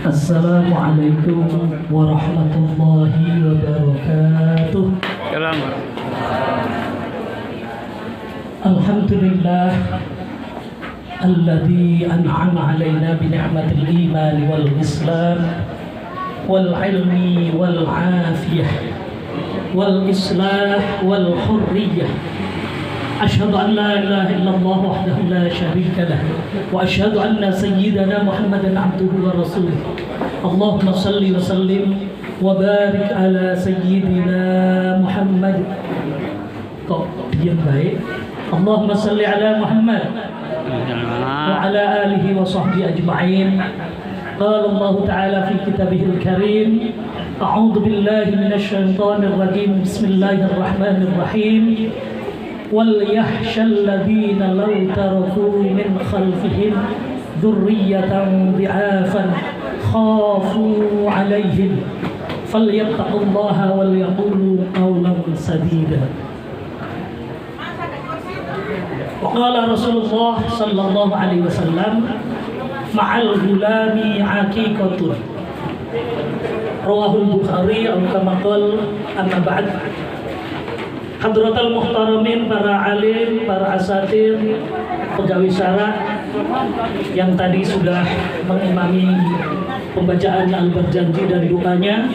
Assalamualaikum warahmatullahi wabarakatuh. Alhamdulillah alladzi an'ama alaina bi ni'matil iman wal islam wal ilmi wal afiyah wal islah wal hurriyah. أشهد أن لا إله إلا الله وحده لا شريك له وأشهد أن سيدنا محمدا عبده ورسوله اللهم صل وسلم وبارك على سيدنا محمد. Kok diam baik? اللهم صل على محمد وعلى آله وصحبه أجمعين. قال الله تعالى في كتابه الكريم أعوذ بالله من الشيطان الرجيم بسم الله الرحمن الرحيم وَلْيَخْشَ الَّذِينَ لَوْ تَرَكُوا مِنْ خَلْفِهِمْ ذُرِّيَّةً ضِعَافًا خَافُوا عَلَيْهِمْ فَلْيَتَّقُوا اللَّهَ وَلْيَقُولُوا قَوْلًا سَدِيدًا. وقال رسول الله صلى الله عليه وسلم مع الغلام عقيقة رواه البخاري أو كما قال أما بعد. Hadratul muhtaramin, para alim, para asatir, pegawai syara yang tadi sudah mengimami pembacaan al-berjanji dan doanya.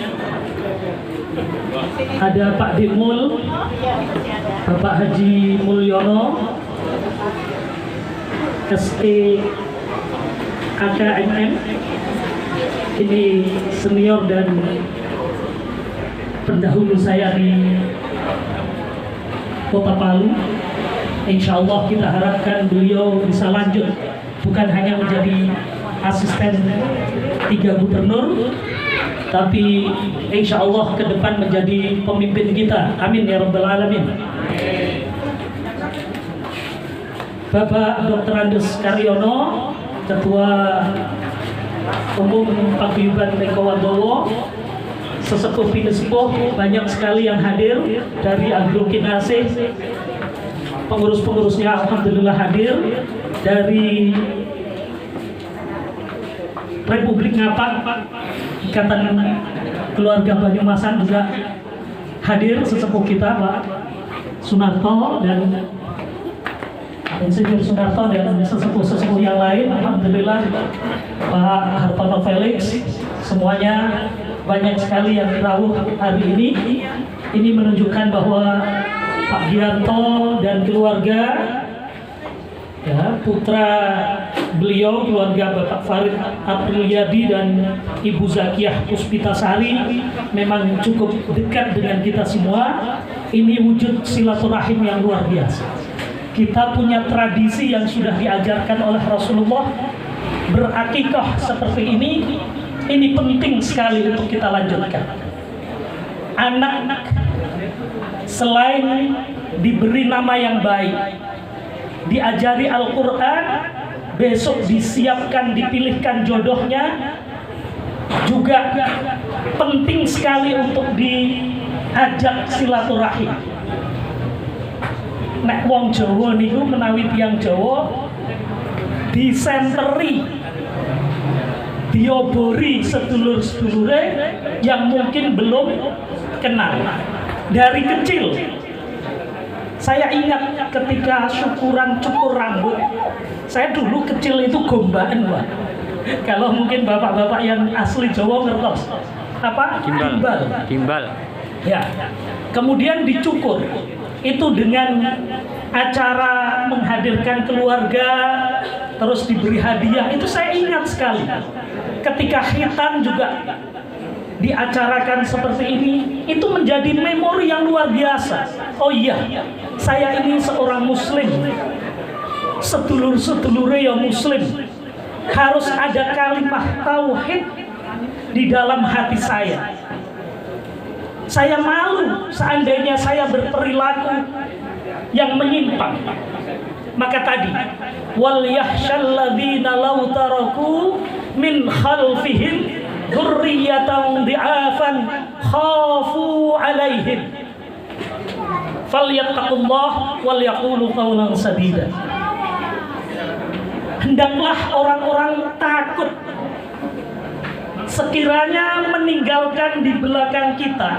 Ada Pak Dimul, Bapak Haji Mulyono, SE AKMM, ini senior dan pendahulu saya di Kota Palu. Insya Allah kita harapkan beliau bisa lanjut, bukan hanya menjadi asisten 3 gubernur, tapi insya Allah ke depan menjadi pemimpin kita. Amin ya rabbal alamin. Bapak Dr. Andes Karyono, Ketua Umum Paguyuban Mekowadowo, sesepuh pinesepuh, banyak sekali yang hadir dari Agrokinase, pengurus-pengurusnya alhamdulillah hadir, dari Republik Ngapak, Ikatan Keluarga Banyumasan juga hadir, sesepuh kita Pak Sunarto dan Insinyur Sunarto dan sesepuh-sesepuh yang lain, alhamdulillah Pak Hartono Felix, semuanya banyak sekali yang rawuh hari ini. Ini menunjukkan bahwa Pak Gianto dan keluarga, ya, putra beliau, keluarga Bapak Farid Apriliadi dan Ibu Zakiyah Puspitasari memang cukup dekat dengan kita semua. Ini wujud silaturahim yang luar biasa. Kita punya tradisi yang sudah diajarkan oleh Rasulullah, berakikah seperti ini. Ini penting sekali untuk kita lanjutkan. Anak selain diberi nama yang baik, diajari Al-Quran, besok disiapkan, dipilihkan jodohnya, juga penting sekali untuk diajak silaturahim. Nek wong Jawa niku menawi tiyang Jawa disenteri, diobori sedulur-sedulure yang mungkin belum kenal dari kecil. Saya ingat ketika syukuran cukur rambut, saya dulu kecil itu gombaan, Pak. Kalau mungkin bapak-bapak yang asli Jawa ngertos apa? Gimbal. Ya. Kemudian dicukur. Itu dengan acara menghadirkan keluarga, terus diberi hadiah. Itu saya ingat sekali. Ketika khitan juga diacarakan seperti ini, itu menjadi memori yang luar biasa. Oh iya, saya ini seorang muslim, sedulur-sedulure yang muslim, harus ada kalimat tauhid di dalam hati saya. Saya malu seandainya saya berperilaku yang menyimpang. Maka tadi, wal yahshal ladzina law taraku min khalfihim dzurriyyatan dhi'afan khafu 'alaihim falyattaqullah wal yaqulu qawlan sadida. hendaklah orang-orang takut sekiranya meninggalkan di belakang kita.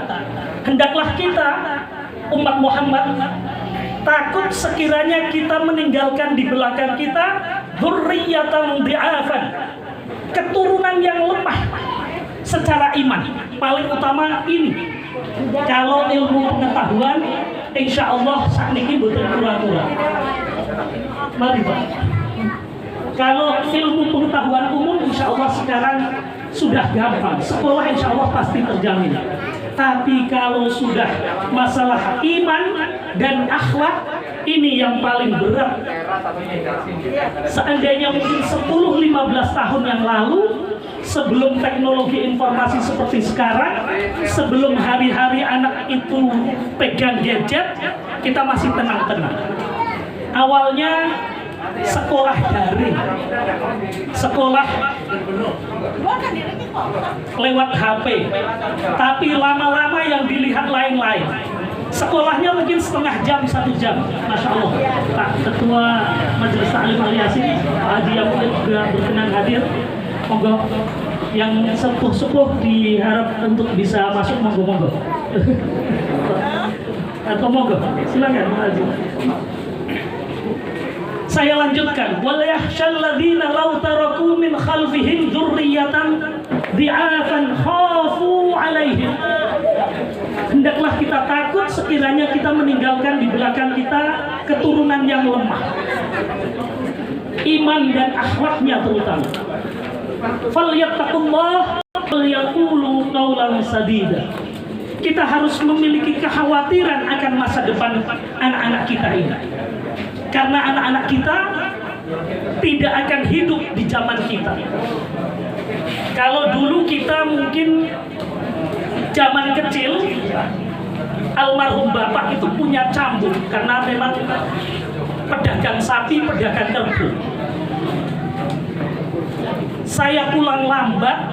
Hendaklah kita umat Muhammad takut sekiranya kita meninggalkan di belakang kita dzurriyyatan dhi'afan, keturunan yang lemah secara iman. Paling utama ini, kalau ilmu pengetahuan insya Allah saat ini betul kurang-kurang. Mari Pak, kalau ilmu pengetahuan umum insya Allah sekarang sudah gampang, sekolah insya Allah pasti terjamin. Tapi kalau sudah masalah iman dan akhlak, ini yang paling berat. Seandainya mungkin 10-15 tahun yang lalu, sebelum teknologi informasi seperti sekarang, sebelum hari-hari anak itu pegang gadget, kita masih tenang-tenang. Awalnya sekolah daring, sekolah lewat HP, tapi lama-lama yang dilihat lain-lain. Sekolahnya mungkin setengah jam, 1 jam. Masya Allah, Pak Ketua Majelis Ta'lim Al-Yasin, Pak Haji yang juga berkenan hadir. Monggo, yang sepuh-sepuh diharap untuk bisa masuk, monggo. Atau monggo, silakan Pak Haji. Saya lanjutkan. Wal yakhshal ladzina law taraku min khalfihim dzurriyyatan dhi'afan khafu 'alaihim. Hendaklah kita takut sekiranya kita meninggalkan di belakang kita keturunan yang lemah, iman dan akhlaknya terutama. Falyattaqullah wal yaqulu qawlan sadida. Kita harus memiliki kekhawatiran akan masa depan anak-anak kita ini. Karena anak-anak kita tidak akan hidup di zaman kita. Kalau dulu kita mungkin zaman kecil, almarhum bapak itu punya cambuk karena memang pedagang sapi, pedagang kerbau. Saya pulang lambat,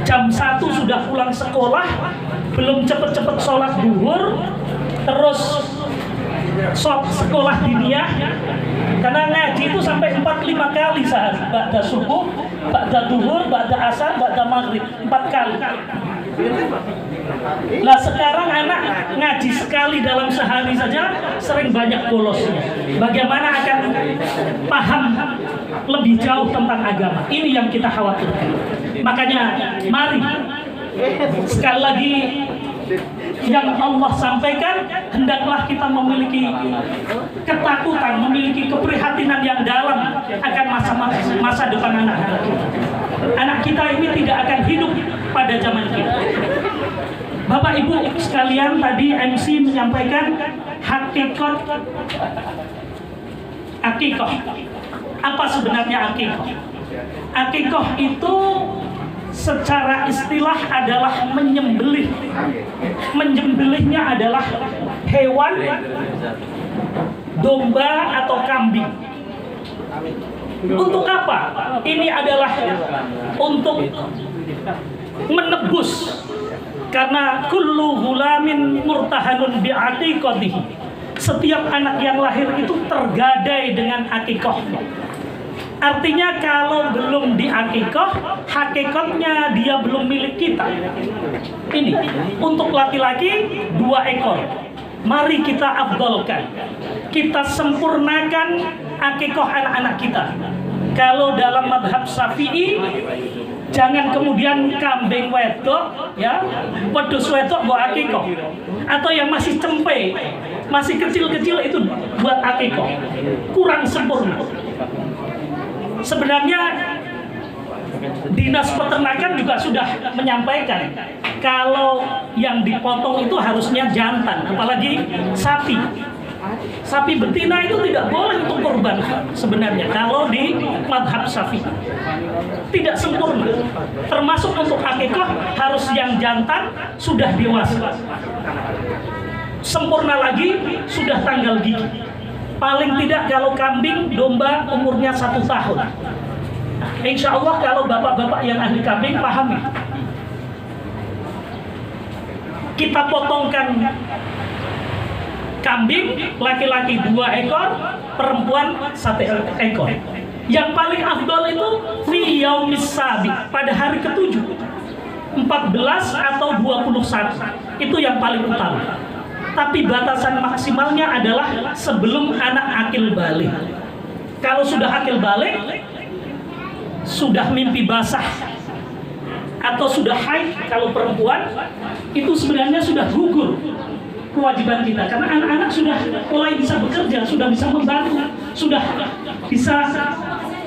jam 1 sudah pulang sekolah, belum cepet-cepet sholat duhur, terus sekolah diniyah, karena ngaji itu sampai 4-5 kali sehari, ba'da subuh, ba'da duhur, ba'da asar, ba'da maghrib, 4 kali. Nah sekarang anak ngaji sekali dalam sehari saja sering banyak bolosnya. Bagaimana akan paham lebih jauh tentang agama? Ini yang kita khawatirkan. Makanya mari sekali lagi yang Allah sampaikan, hendaklah kita memiliki ketakutan, memiliki keprihatinan yang dalam akan masa depan anak-anak kita. Anak kita ini tidak akan hidup pada zaman kita. Bapak Ibu sekalian, tadi MC menyampaikan akikoh. Apa sebenarnya akikoh? Akikoh itu secara istilah adalah menyembelih. Menyembelihnya adalah hewan, domba atau kambing. Untuk apa? Ini adalah untuk menebus, karena kullu ghulamin murtahanun bi'aqiqatihi. Setiap anak yang lahir itu tergadai dengan akikohnya. Artinya kalau belum diakikoh, hakikatnya dia belum milik kita. Ini untuk laki-laki 2 ekor. Mari kita afdolkan, kita sempurnakan akikoh anak-anak kita. Kalau dalam madhab Syafi'i, jangan kemudian kambing wedok, ya, wedhus wedok buat akikoh, atau yang masih cempe, masih kecil-kecil itu buat akikoh, kurang sempurna. Sebenarnya Dinas Peternakan juga sudah menyampaikan kalau yang dipotong itu harusnya jantan, apalagi sapi. Sapi betina itu tidak boleh untuk kurban sebenarnya kalau di madhab Syafi'i. Tidak sempurna. Termasuk untuk akikah harus yang jantan sudah dewasa. Sempurna lagi sudah tanggal gigi. Paling tidak kalau kambing, domba umurnya 1 tahun. Insya Allah kalau bapak-bapak yang ahli kambing pahami, kita potongkan kambing, laki-laki 2 ekor, perempuan 1 ekor. Yang paling afdal itu fi yaumis sabi, pada hari ke-7, 14 atau 21, itu yang paling utama. Tapi batasan maksimalnya adalah sebelum anak akil balik. Kalau sudah akil balik, sudah mimpi basah atau sudah haid, kalau perempuan itu sebenarnya sudah gugur kewajiban kita, karena anak-anak sudah mulai bisa bekerja, sudah bisa membantu, sudah bisa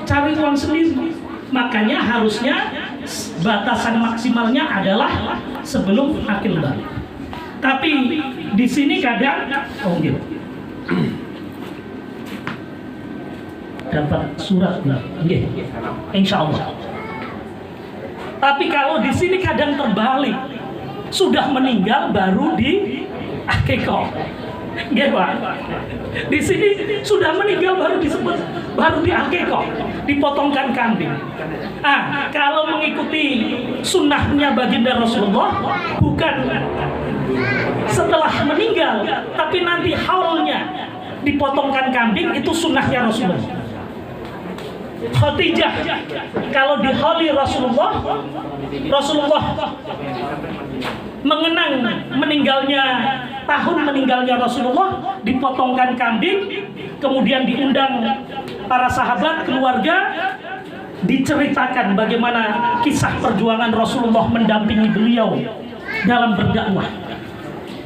cari uang sendiri. Makanya harusnya batasan maksimalnya adalah sebelum akil balik. Tapi di sini kadang gitu. Dapat surat nggih. Insyaallah. Tapi kalau di sini kadang terbalik. Sudah meninggal baru di akikah. Nggih, Pak. Di sini sudah meninggal baru disebut, baru di akikah, dipotongkan kambing. Kalau mengikuti sunnahnya baginda Rasulullah, bukan setelah meninggal, tapi nanti haulnya dipotongkan kambing, itu sunnahnya Rasulullah. Khadijah kalau di hauli Rasulullah mengenang tahun meninggalnya Rasulullah, dipotongkan kambing, kemudian diundang para sahabat, keluarga, diceritakan bagaimana kisah perjuangan Rasulullah mendampingi beliau dalam berdakwah,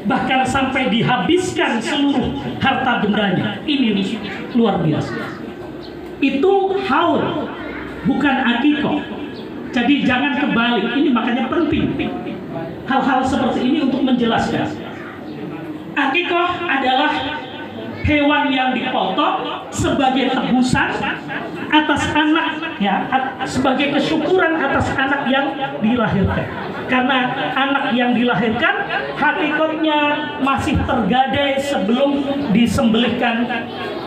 bahkan sampai dihabiskan seluruh harta bendanya. Ini luar biasa. Itu haul, bukan akikah. Jadi jangan kebalik. Ini makanya penting hal-hal seperti ini untuk menjelaskan. Akikah adalah hewan yang dipotong sebagai tebusan atas anak, ya, sebagai kesyukuran atas anak yang dilahirkan. Karena anak yang dilahirkan hakikatnya masih tergadai sebelum disembelihkan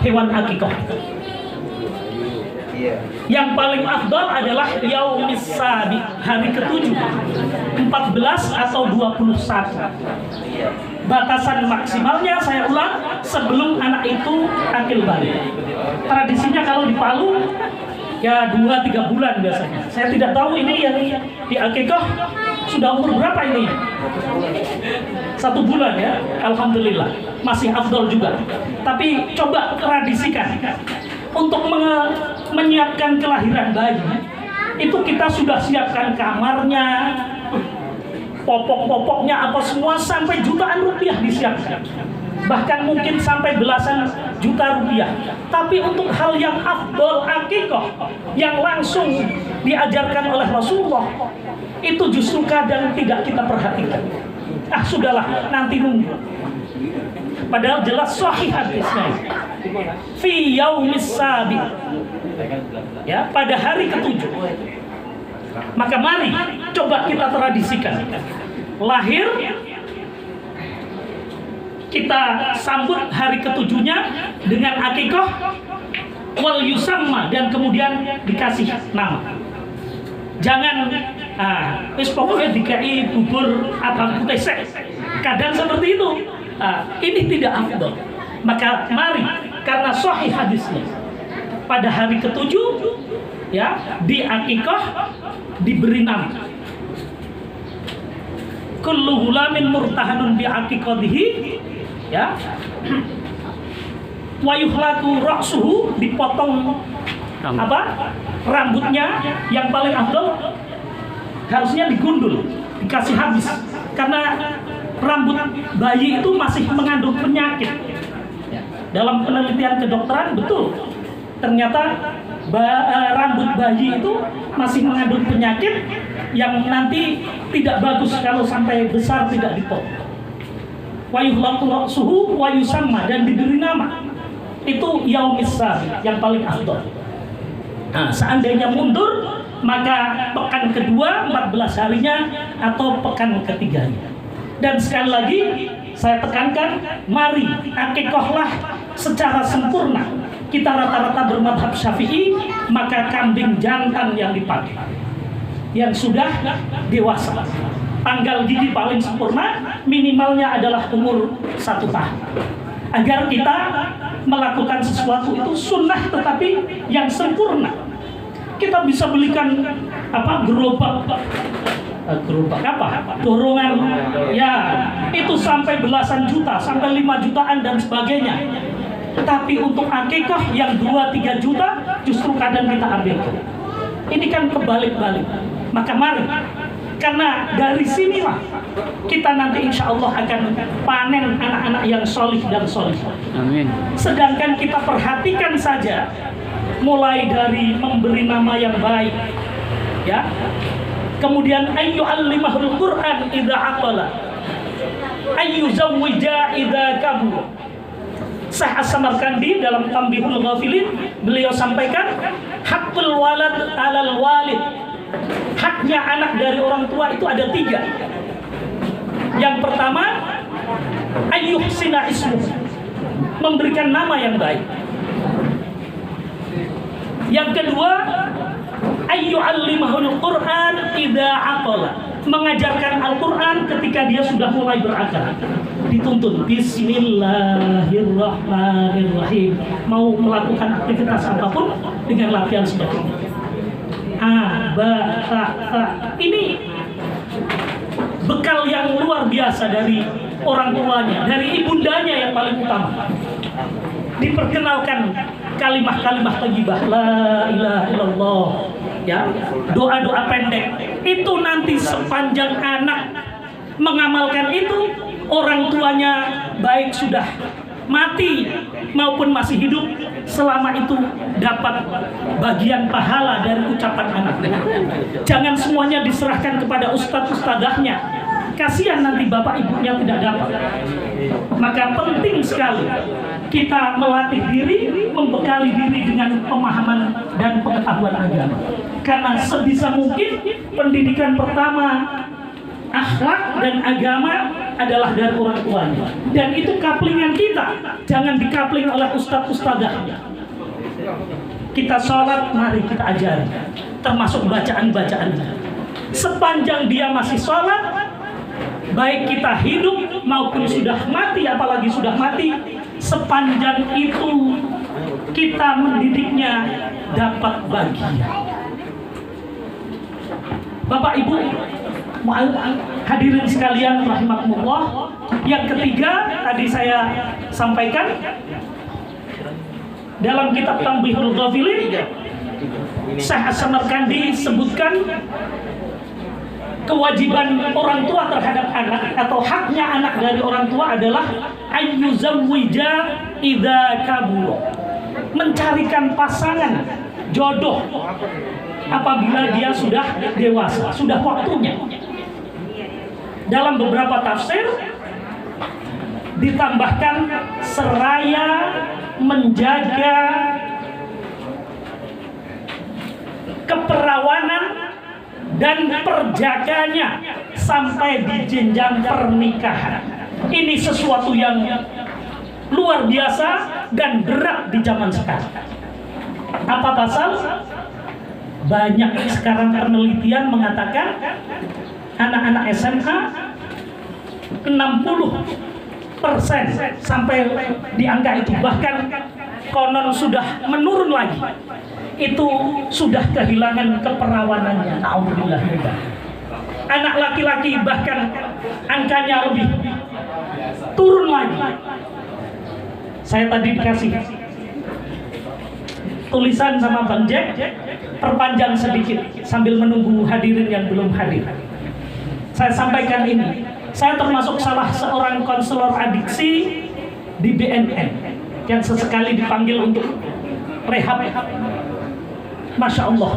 hewan akikah. Yang paling afdal adalah yaumis sabi, hari ke-7, 14 atau 21. Batasan maksimalnya, saya ulang, sebelum anak itu akil balik. Tradisinya kalau di Palu ya 2-3 bulan biasanya. Saya tidak tahu ini yang di akikah sudah umur berapa ini? 1 bulan ya. Alhamdulillah masih afdal juga. Tapi coba tradisikan. Untuk menyiapkan kelahiran bayi, itu kita sudah siapkan kamarnya, popok-popoknya apa semua, sampai jutaan rupiah disiapkan, bahkan mungkin sampai belasan juta rupiah. Tapi untuk hal yang afdal akikah, yang langsung diajarkan oleh Rasulullah, itu justru kadang tidak kita perhatikan. Sudahlah, nanti nunggu. Padahal jelas sahih hadisnya. Fi yaumis sabi, ya, pada hari ke-7. Maka mari coba kita tradisikan. Lahir, kita sambut hari ke-7-nya dengan akikah wal yusamma, dan kemudian dikasih nama. Jangan pokoknya dikai bubur abang putih. Kadang seperti itu. Ini tidak afdal. Maka mari, karena sahih hadisnya, pada hari ke-7 ya, di akikah diberi nama. Kullu ghulamin murtahanun bi aqiqatihi, ya. Wa yuhlaqu ra'suhu, dipotong rambutnya. Yang paling afdal harusnya digundul, dikasih habis, karena rambut bayi itu masih mengandung penyakit. Dalam penelitian kedokteran betul, ternyata rambut bayi itu masih mengandung penyakit yang nanti tidak bagus kalau sampai besar tidak dipotong. Wa yuhlaqu ra'suhu wa yusamma, dan diberi nama. Itu yaumis sabi, yang paling afdal. Seandainya mundur, maka pekan kedua 14 harinya atau pekan ketiganya. Dan sekali lagi saya tekankan, mari akikahlah secara sempurna. Kita rata-rata bermadhab Syafi'i, maka kambing jantan yang dipakai, yang sudah dewasa. Tanggal gigi paling sempurna, minimalnya adalah umur 1 tahun. Agar kita melakukan sesuatu itu sunnah tetapi yang sempurna. Kita bisa belikan gerobak dorongan ya, itu sampai belasan juta, sampai 5 jutaan dan sebagainya. Tapi untuk akikah yang 2-3 juta justru kadang kita ambil. Ini kan kebalik-balik. Maka mari, karena dari sinilah kita nanti insya Allah akan panen anak-anak yang solih dan solih. Amin. Sedangkan kita perhatikan saja, mulai dari memberi nama yang baik, ya. Kemudian ayyu'allimahul Qur'an idza aqala, ayyuzawwija idza kabur. Syekh As-Samarkandi dalam Tanbihul Ghafilin beliau sampaikan haqqul walad 'alal walid. Haknya anak dari orang tua itu ada 3. Yang pertama, ayyuhsina ismuh, memberikan nama yang baik. Yang kedua, ayyu'allimahul Qur'an idza aqala, mengajarkan Al-Qur'an ketika dia sudah mulai berakal. Dituntun bismillahirrahmanirrahim, mau melakukan aktivitas apapun dengan latihan seperti ini. A, ba, ta, ta. Ini bekal yang luar biasa dari orang tuanya, dari ibundanya yang paling utama. Diperkenalkan kalimah-kalimah thayyibah, la ilaha illallah, ya, doa-doa pendek. Itu nanti sepanjang anak mengamalkan itu, orang tuanya baik sudah mati maupun masih hidup, selama itu dapat bagian pahala dari ucapan anaknya. Jangan semuanya diserahkan kepada ustadz-ustadzahnya, kasihan nanti bapak ibunya tidak dapat. Maka penting sekali kita melatih diri, membekali diri dengan pemahaman dan pengetahuan agama. Karena sebisa mungkin pendidikan pertama akhlak dan agama adalah dari orang tuanya. Dan itu kaplingan kita, jangan dikapling oleh ustadz-ustadzahnya. Kita sholat, mari kita ajari, termasuk bacaan-bacaannya. Sepanjang dia masih sholat, baik kita hidup maupun sudah mati, apalagi sudah mati, sepanjang itu kita mendidiknya dapat bagian. Bapak Ibu hadirin sekalian rahimakumullah, yang ketiga tadi saya sampaikan dalam kitab Tanbihul Ghafilin, Syekh As-Samarkandi sebutkan kewajiban orang tua terhadap anak atau haknya anak dari orang tua adalah ayyuzawwija idza kabur, mencarikan pasangan jodoh apabila dia sudah dewasa, sudah waktunya. Dalam beberapa tafsir ditambahkan seraya menjaga keperawanan dan perjaganya sampai di jenjang pernikahan. Ini sesuatu yang luar biasa dan berat di zaman sekarang. Apa pasal? Banyak sekarang penelitian mengatakan anak-anak SMA 60% sampai di angka itu, bahkan konon sudah menurun lagi, itu sudah kehilangan keperawanannya. Alhamdulillah. Anak laki-laki bahkan angkanya lebih turun lagi. Saya tadi dikasih tulisan sama Bang Jack, perpanjang sedikit sambil menunggu hadirin yang belum hadir. Saya sampaikan ini, saya termasuk salah seorang konselor adiksi di BNN yang sesekali dipanggil untuk rehab. Masya Allah,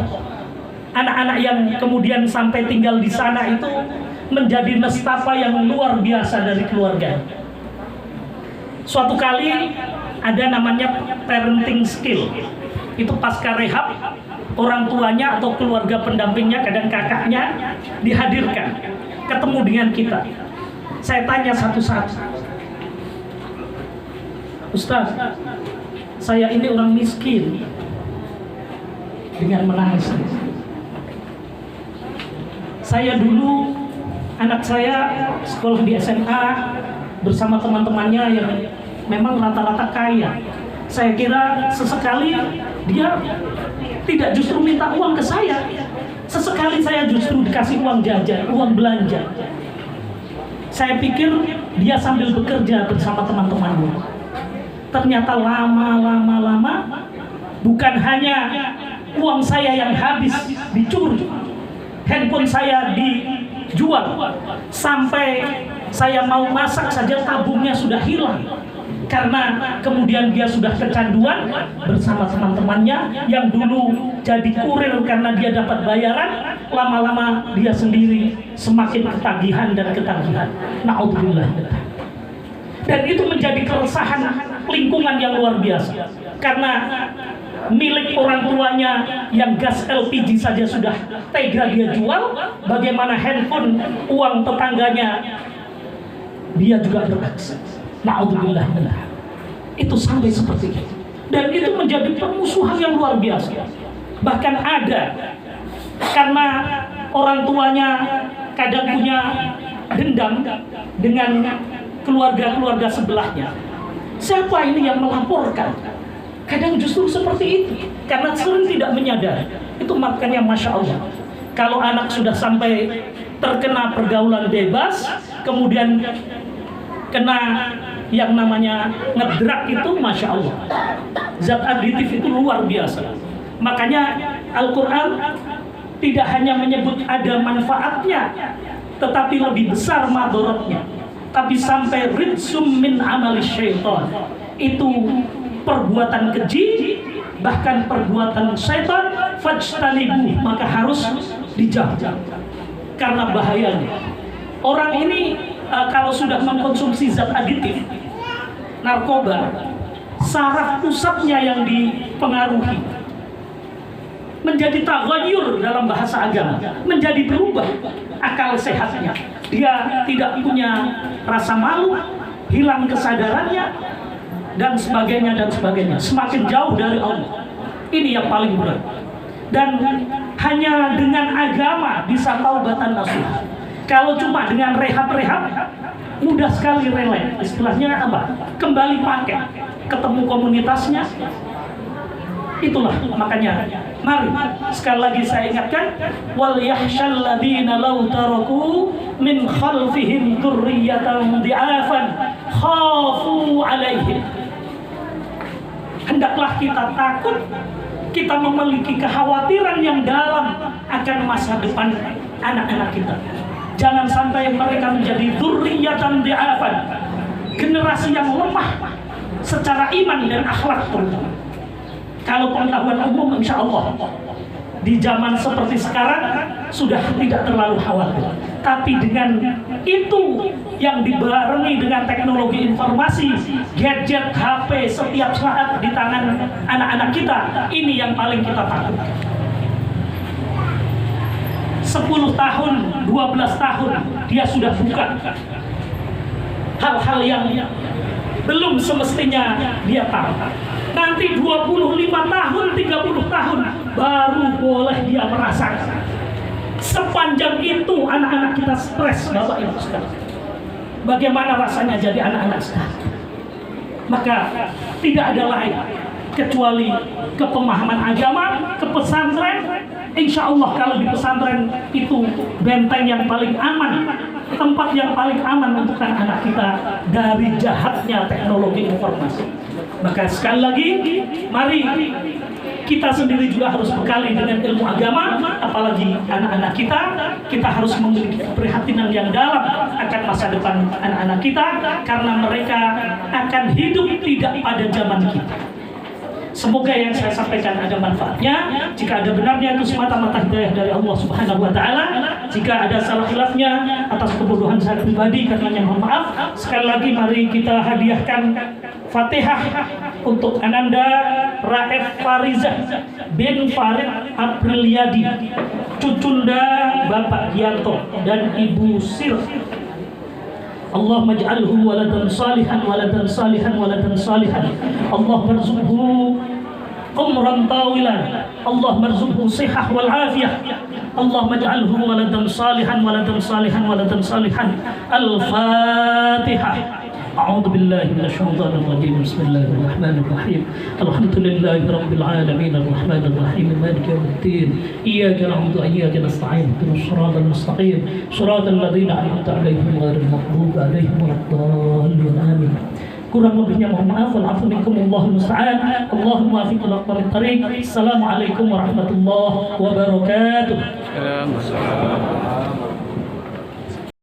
anak-anak yang kemudian sampai tinggal di sana itu menjadi nestapa yang luar biasa dari keluarga. Suatu kali ada namanya parenting skill, itu pasca rehab, orang tuanya atau keluarga pendampingnya, kadang kakaknya dihadirkan, ketemu dengan kita. Saya tanya satu-satu, Ustaz, saya ini orang miskin, dengan menangis. Saya dulu, anak saya sekolah di SMA bersama teman-temannya yang memang rata-rata kaya. Saya kira sesekali dia tidak justru minta uang ke saya. Sesekali saya justru dikasih uang jajan, uang belanja. Saya pikir dia sambil bekerja bersama teman-temannya. Ternyata lama, bukan hanya uang saya yang habis dicuri, handphone saya dijual, sampai saya mau masak saja tabungnya sudah hilang. Karena kemudian dia sudah kecanduan bersama teman-temannya yang dulu jadi kurir karena dia dapat bayaran, lama-lama dia sendiri semakin ketagihan dan ketagihan. Na'udzubillah. Dan itu menjadi keresahan lingkungan yang luar biasa. Karena milik orang tuanya yang gas LPG saja sudah tega dia jual, bagaimana handphone uang tetangganya dia juga beraksi. Na'udzubillah. Itu sampai seperti itu. Dan itu menjadi permusuhan yang luar biasa. Bahkan ada karena orang tuanya kadang punya dendam dengan keluarga-keluarga sebelahnya. Siapa ini yang melaporkan? Kadang justru seperti itu, karena sering tidak menyadari. Itu makanya Masya Allah, kalau anak sudah sampai terkena pergaulan bebas, kemudian kena yang namanya ngedrak itu, Masya Allah, zat aditif itu luar biasa. Makanya Al-Quran tidak hanya menyebut ada manfaatnya, tetapi lebih besar madorotnya. Tapi sampai rijsum min amali syaitan, itu perbuatan keji, bahkan perbuatan syaitan, fajtanibu, maka harus dijauh karena bahayanya. Orang ini kalau sudah mengkonsumsi zat aditif, narkoba, saraf pusatnya yang dipengaruhi, menjadi taghayyur dalam bahasa agama, menjadi berubah akal sehatnya. Dia tidak punya rasa malu, hilang kesadarannya, dan sebagainya dan sebagainya. Semakin jauh dari Allah. Ini yang paling berat. Dan hanya dengan agama bisa taubatan nasuha. Kalau cuma dengan rehab-rehab, mudah sekali relate. Istilahnya apa? Kembali pakai, ketemu komunitasnya. Itulah makanya mari sekali lagi saya ingatkan, wal yahshal ladzina law taraku min khalfihim dzurriyyatan dhi'afan khafu 'alaihim. Hendaklah kita takut, kita memiliki kekhawatiran yang dalam akan masa depan anak-anak kita. Jangan sampai mereka menjadi dzurriyyatan dhi'afan, generasi yang lemah secara iman dan akhlak terutama. Kalau pengetahuan umum, insya Allah di zaman seperti sekarang sudah tidak terlalu khawatir. Tapi dengan itu yang dibarengi dengan teknologi informasi, gadget, HP setiap saat di tangan anak-anak kita, ini yang paling kita takutkan. 10 tahun, 12 tahun dia sudah buka hal-hal yang belum semestinya dia tahu. Nanti 25 tahun, 30 tahun baru boleh dia merasakan. Sepanjang itu anak-anak kita stres, Bapak Ibu sekalian. Bagaimana rasanya jadi anak-anak sekarang? Maka tidak ada lain kecuali ke pemahaman agama, ke pesantren. Insya Allah kalau di pesantren itu benteng yang paling aman, tempat yang paling aman untuk anak-anak kita dari jahatnya teknologi informasi. Maka sekali lagi, mari kita sendiri juga harus bekali dengan ilmu agama, apalagi anak-anak kita. Kita harus memiliki keprihatinan yang dalam akan masa depan anak-anak kita, karena mereka akan hidup tidak pada zaman kita. Semoga yang saya sampaikan ada manfaatnya. Jika ada benarnya itu semata-mata hidayah dari Allah Subhanahu wa taala. Jika ada salah khilafnya atas kebodohan saya pribadi, karenanya mohon maaf. Sekali lagi mari kita hadiahkan Fatihah untuk Ananda Raef Farizah bin Farid Apriliadi, cucunda Bapak Gianto dan Ibu Sir. Allahumma ij'alhu waladan salihan waladan salihan waladan salihan. Allah marzuqhu umran tawilan. Allah marzuqhu sihah wal afiyah. Allahumma ij'alhu waladan salihan waladan salihan waladan salihan. Al-Fatihah. أعوذ بالله من الشيطان الرجيم. بسم الله الرحمن الرحيم. الحمد لله رب العالمين الرحمن الرحيم مالك يوم الدين. إياك نعبد وإياك نستعين اهدنا الصراط المستقيم صراط الذين أنعمت عليهم غير المغضوب عليهم ولا الضالين آمين. Kurang lebihnya mohon maaf. Wal-'afwu minkum wallahul musta'an. Allahumma afiq ila aqwamit thariq. Assalamualaikum warahmatullahi wabarakatuh.